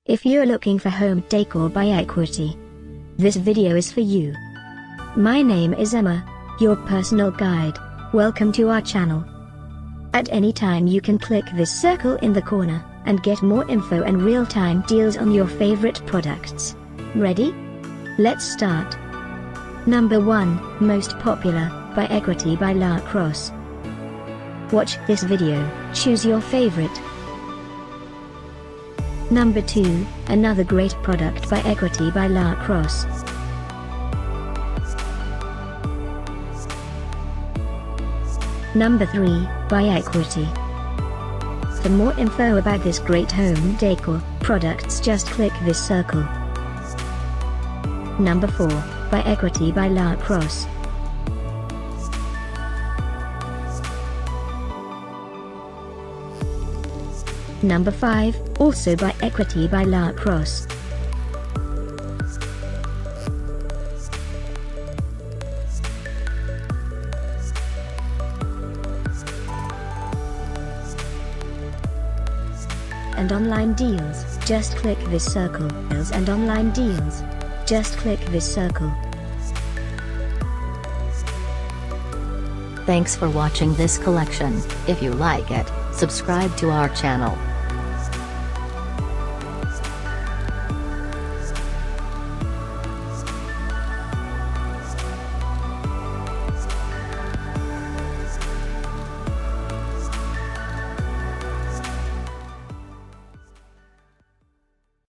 If you're looking for home decor by Equity, this video is for you. My name is Emma, your personal guide. Welcome to our channel. At any time you can click this circle in the corner, and get more info and real-time deals on your favorite products. Ready? Let's start. Number 1, Most Popular, by Equity by Crosse. Watch this video, choose your favorite. Number 2, another great product by Equity by Crosse. Number 3, by Equity. For more info about this great home decor products, just click this circle. Number 4, by Equity by Crosse. Number 5, also by Equity by Crosse. And online deals, just click this circle. And online deals, just click this circle. Thanks for watching this collection. If you like it, subscribe to our channel.